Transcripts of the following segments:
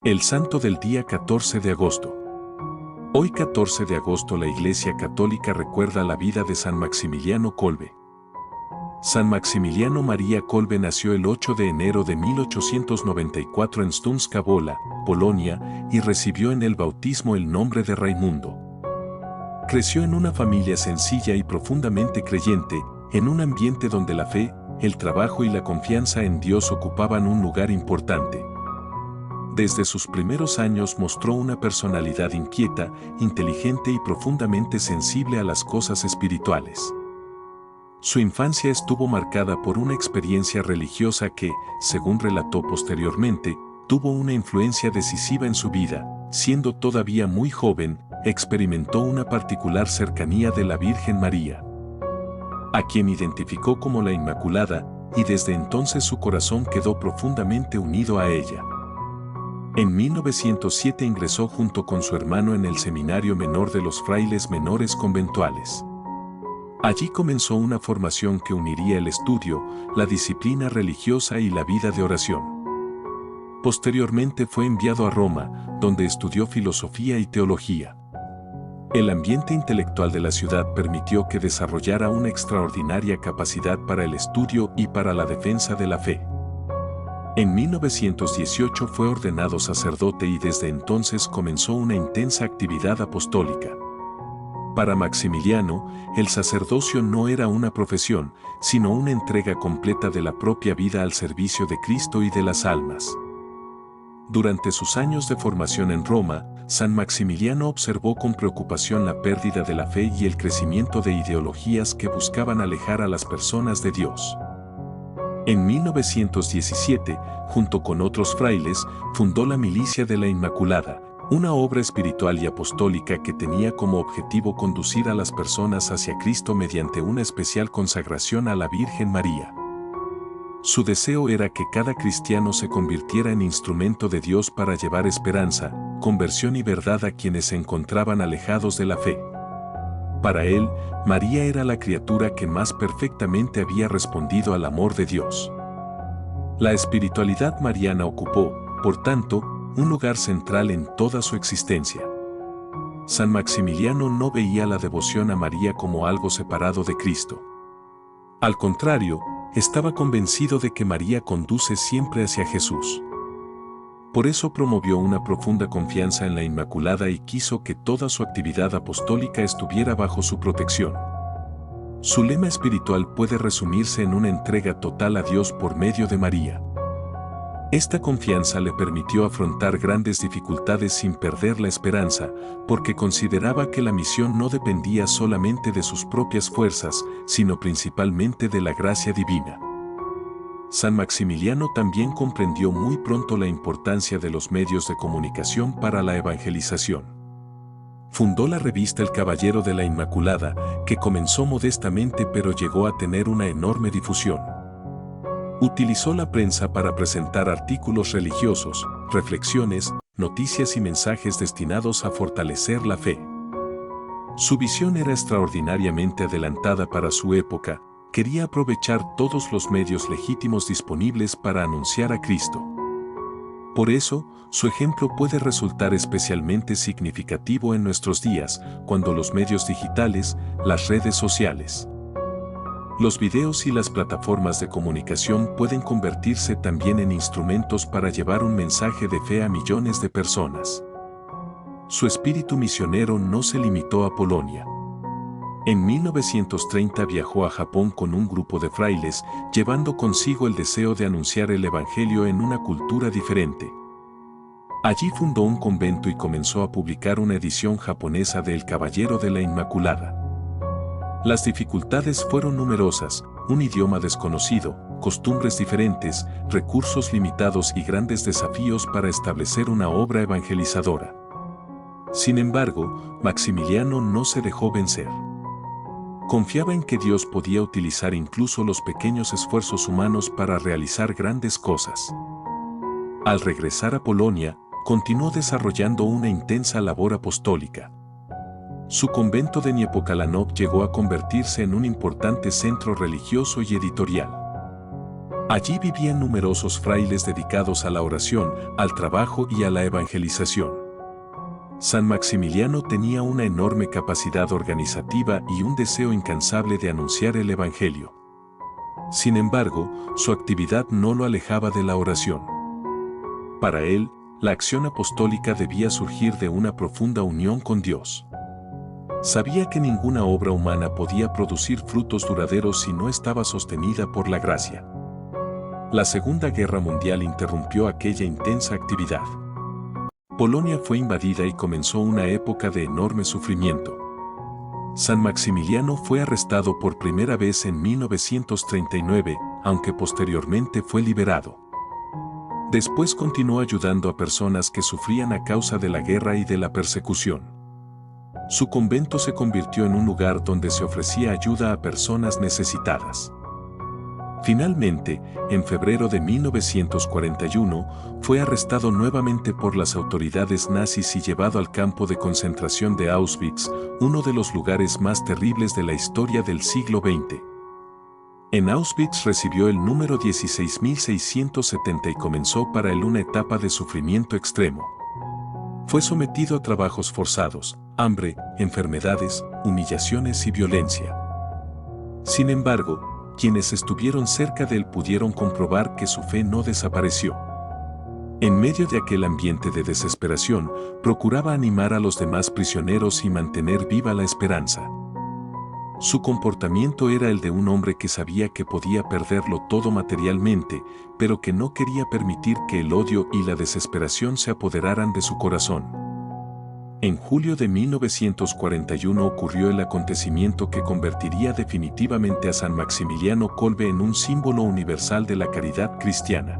El santo del día 14 de agosto. Hoy 14 de agosto la Iglesia Católica recuerda la vida de San Maximiliano Kolbe. San Maximiliano María Kolbe nació el 8 de enero de 1894 en Stuńska Wola, Polonia, y recibió en el bautismo el nombre de Raimundo. Creció en una familia sencilla y profundamente creyente, en un ambiente donde la fe, el trabajo y la confianza en Dios ocupaban un lugar importante. Desde sus primeros años mostró una personalidad inquieta, inteligente y profundamente sensible a las cosas espirituales. Su infancia estuvo marcada por una experiencia religiosa que, según relató posteriormente, tuvo una influencia decisiva en su vida. Siendo todavía muy joven, experimentó una particular cercanía de la Virgen María, a quien identificó como la Inmaculada, y desde entonces su corazón quedó profundamente unido a ella. En 1907 ingresó junto con su hermano en el Seminario Menor de los Frailes Menores Conventuales. Allí comenzó una formación que uniría el estudio, la disciplina religiosa y la vida de oración. Posteriormente fue enviado a Roma, donde estudió filosofía y teología. El ambiente intelectual de la ciudad permitió que desarrollara una extraordinaria capacidad para el estudio y para la defensa de la fe. En 1918 fue ordenado sacerdote y desde entonces comenzó una intensa actividad apostólica. Para Maximiliano, el sacerdocio no era una profesión, sino una entrega completa de la propia vida al servicio de Cristo y de las almas. Durante sus años de formación en Roma, San Maximiliano observó con preocupación la pérdida de la fe y el crecimiento de ideologías que buscaban alejar a las personas de Dios. En 1917, junto con otros frailes, fundó la Milicia de la Inmaculada, una obra espiritual y apostólica que tenía como objetivo conducir a las personas hacia Cristo mediante una especial consagración a la Virgen María. Su deseo era que cada cristiano se convirtiera en instrumento de Dios para llevar esperanza, conversión y verdad a quienes se encontraban alejados de la fe. Para él, María era la criatura que más perfectamente había respondido al amor de Dios. La espiritualidad mariana ocupó, por tanto, un lugar central en toda su existencia. San Maximiliano no veía la devoción a María como algo separado de Cristo. Al contrario, estaba convencido de que María conduce siempre hacia Jesús. Por eso promovió una profunda confianza en la Inmaculada y quiso que toda su actividad apostólica estuviera bajo su protección. Su lema espiritual puede resumirse en una entrega total a Dios por medio de María. Esta confianza le permitió afrontar grandes dificultades sin perder la esperanza, porque consideraba que la misión no dependía solamente de sus propias fuerzas, sino principalmente de la gracia divina. San Maximiliano también comprendió muy pronto la importancia de los medios de comunicación para la evangelización. Fundó la revista El Caballero de la Inmaculada, que comenzó modestamente pero llegó a tener una enorme difusión. Utilizó la prensa para presentar artículos religiosos, reflexiones, noticias y mensajes destinados a fortalecer la fe. Su visión era extraordinariamente adelantada para su época. Quería aprovechar todos los medios legítimos disponibles para anunciar a Cristo. Por eso, su ejemplo puede resultar especialmente significativo en nuestros días, cuando los medios digitales, las redes sociales, los videos y las plataformas de comunicación pueden convertirse también en instrumentos para llevar un mensaje de fe a millones de personas. Su espíritu misionero no se limitó a Polonia. En 1930 viajó a Japón con un grupo de frailes, llevando consigo el deseo de anunciar el Evangelio en una cultura diferente. Allí fundó un convento y comenzó a publicar una edición japonesa de El Caballero de la Inmaculada. Las dificultades fueron numerosas: un idioma desconocido, costumbres diferentes, recursos limitados y grandes desafíos para establecer una obra evangelizadora. Sin embargo, Maximiliano no se dejó vencer. Confiaba en que Dios podía utilizar incluso los pequeños esfuerzos humanos para realizar grandes cosas. Al regresar a Polonia, continuó desarrollando una intensa labor apostólica. Su convento de Niepokalanów llegó a convertirse en un importante centro religioso y editorial. Allí vivían numerosos frailes dedicados a la oración, al trabajo y a la evangelización. San Maximiliano tenía una enorme capacidad organizativa y un deseo incansable de anunciar el Evangelio. Sin embargo, su actividad no lo alejaba de la oración. Para él, la acción apostólica debía surgir de una profunda unión con Dios. Sabía que ninguna obra humana podía producir frutos duraderos si no estaba sostenida por la gracia. La Segunda Guerra Mundial interrumpió aquella intensa actividad. Polonia fue invadida y comenzó una época de enorme sufrimiento. San Maximiliano fue arrestado por primera vez en 1939, aunque posteriormente fue liberado. Después continuó ayudando a personas que sufrían a causa de la guerra y de la persecución. Su convento se convirtió en un lugar donde se ofrecía ayuda a personas necesitadas. Finalmente, en febrero de 1941, fue arrestado nuevamente por las autoridades nazis y llevado al campo de concentración de Auschwitz, uno de los lugares más terribles de la historia del siglo XX. En Auschwitz recibió el número 16.670 y comenzó para él una etapa de sufrimiento extremo. Fue sometido a trabajos forzados, hambre, enfermedades, humillaciones y violencia. Sin embargo, quienes estuvieron cerca de él pudieron comprobar que su fe no desapareció. En medio de aquel ambiente de desesperación, procuraba animar a los demás prisioneros y mantener viva la esperanza. Su comportamiento era el de un hombre que sabía que podía perderlo todo materialmente, pero que no quería permitir que el odio y la desesperación se apoderaran de su corazón. En julio de 1941 ocurrió el acontecimiento que convertiría definitivamente a San Maximiliano Kolbe en un símbolo universal de la caridad cristiana.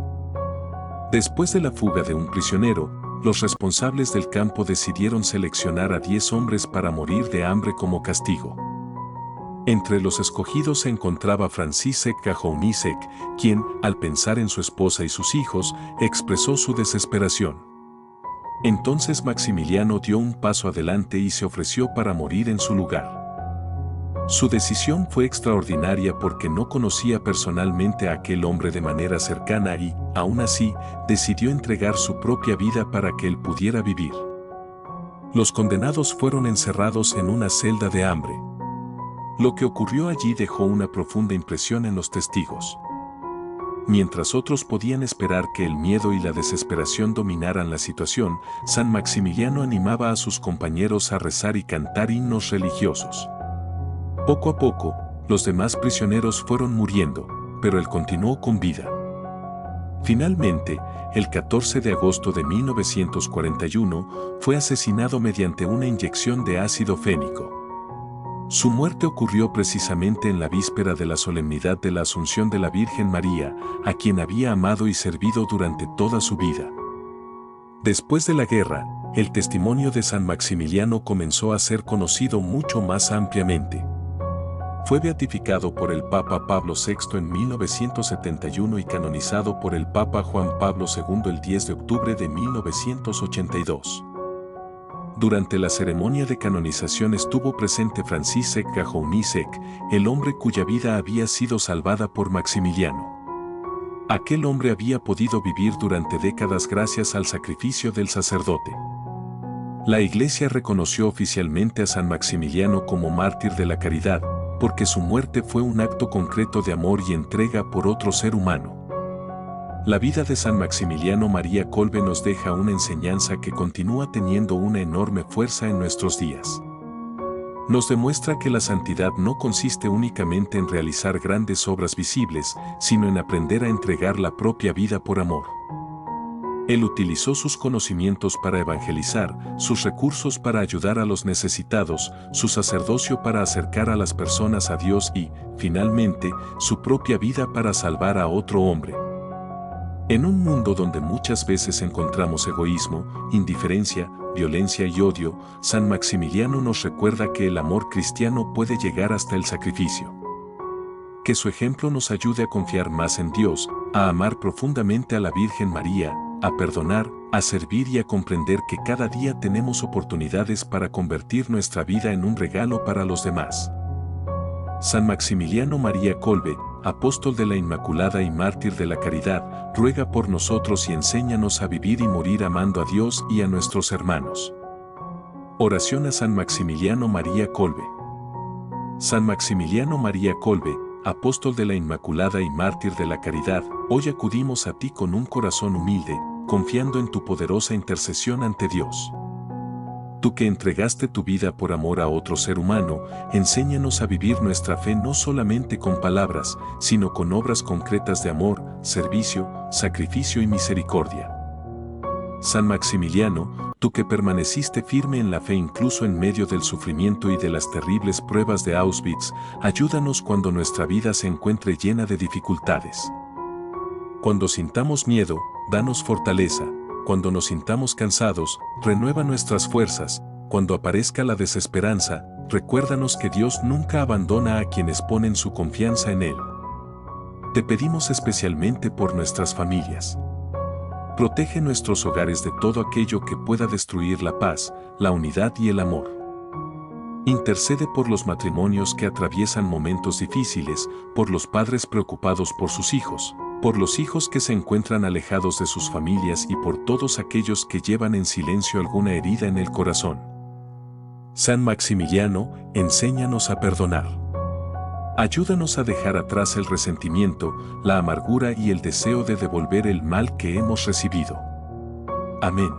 Después de la fuga de un prisionero, los responsables del campo decidieron seleccionar a 10 hombres para morir de hambre como castigo. Entre los escogidos se encontraba Franciszek Gajowniczek, quien, al pensar en su esposa y sus hijos, expresó su desesperación. Entonces Maximiliano dio un paso adelante y se ofreció para morir en su lugar. Su decisión fue extraordinaria porque no conocía personalmente a aquel hombre de manera cercana y, aún así, decidió entregar su propia vida para que él pudiera vivir. Los condenados fueron encerrados en una celda de hambre. Lo que ocurrió allí dejó una profunda impresión en los testigos. Mientras otros podían esperar que el miedo y la desesperación dominaran la situación, San Maximiliano animaba a sus compañeros a rezar y cantar himnos religiosos. Poco a poco, los demás prisioneros fueron muriendo, pero él continuó con vida. Finalmente, el 14 de agosto de 1941, fue asesinado mediante una inyección de ácido fénico. Su muerte ocurrió precisamente en la víspera de la solemnidad de la Asunción de la Virgen María, a quien había amado y servido durante toda su vida. Después de la guerra, el testimonio de San Maximiliano comenzó a ser conocido mucho más ampliamente. Fue beatificado por el Papa Pablo VI en 1971 y canonizado por el Papa Juan Pablo II el 10 de octubre de 1982. Durante la ceremonia de canonización estuvo presente Franciszek Gajowniczek, el hombre cuya vida había sido salvada por Maximiliano. Aquel hombre había podido vivir durante décadas gracias al sacrificio del sacerdote. La Iglesia reconoció oficialmente a San Maximiliano como mártir de la caridad, porque su muerte fue un acto concreto de amor y entrega por otro ser humano. La vida de San Maximiliano María Kolbe nos deja una enseñanza que continúa teniendo una enorme fuerza en nuestros días. Nos demuestra que la santidad no consiste únicamente en realizar grandes obras visibles, sino en aprender a entregar la propia vida por amor. Él utilizó sus conocimientos para evangelizar, sus recursos para ayudar a los necesitados, su sacerdocio para acercar a las personas a Dios y, finalmente, su propia vida para salvar a otro hombre. En un mundo donde muchas veces encontramos egoísmo, indiferencia, violencia y odio, San Maximiliano nos recuerda que el amor cristiano puede llegar hasta el sacrificio. Que su ejemplo nos ayude a confiar más en Dios, a amar profundamente a la Virgen María, a perdonar, a servir y a comprender que cada día tenemos oportunidades para convertir nuestra vida en un regalo para los demás. San Maximiliano María Kolbe, apóstol de la Inmaculada y mártir de la caridad, ruega por nosotros y enséñanos a vivir y morir amando a Dios y a nuestros hermanos. Oración a San Maximiliano María Kolbe. San Maximiliano María Kolbe, apóstol de la Inmaculada y mártir de la caridad, hoy acudimos a ti con un corazón humilde, confiando en tu poderosa intercesión ante Dios. Tú que entregaste tu vida por amor a otro ser humano, enséñanos a vivir nuestra fe no solamente con palabras, sino con obras concretas de amor, servicio, sacrificio y misericordia. San Maximiliano, tú que permaneciste firme en la fe incluso en medio del sufrimiento y de las terribles pruebas de Auschwitz, ayúdanos cuando nuestra vida se encuentre llena de dificultades. Cuando sintamos miedo, danos fortaleza. Cuando nos sintamos cansados, renueva nuestras fuerzas. Cuando aparezca la desesperanza, recuérdanos que Dios nunca abandona a quienes ponen su confianza en Él. Te pedimos especialmente por nuestras familias. Protege nuestros hogares de todo aquello que pueda destruir la paz, la unidad y el amor. Intercede por los matrimonios que atraviesan momentos difíciles, por los padres preocupados por sus hijos, por los hijos que se encuentran alejados de sus familias y por todos aquellos que llevan en silencio alguna herida en el corazón. San Maximiliano, enséñanos a perdonar. Ayúdanos a dejar atrás el resentimiento, la amargura y el deseo de devolver el mal que hemos recibido. Amén.